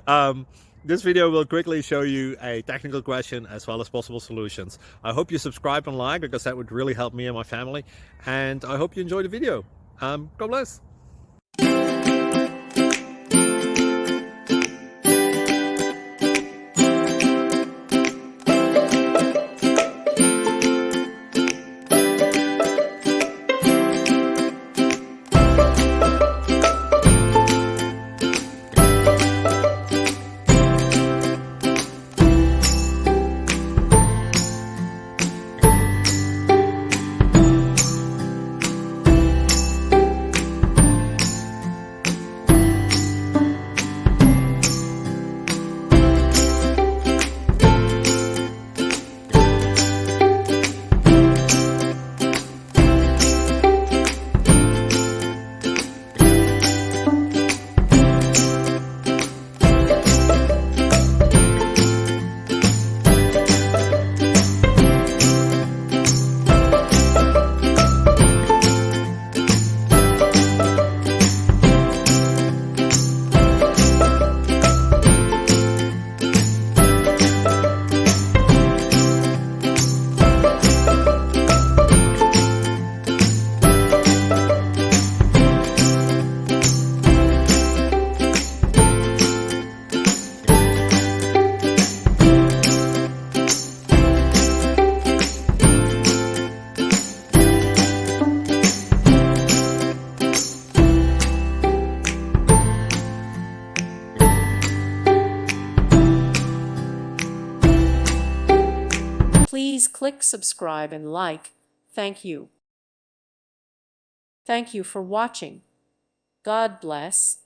um, this video will quickly show you a technical question as well as possible solutions. I hope you subscribe and like, because that would really help me and my family. And I hope you enjoy the video. God bless. Please click subscribe and like. Thank you. Thank you for watching. God bless.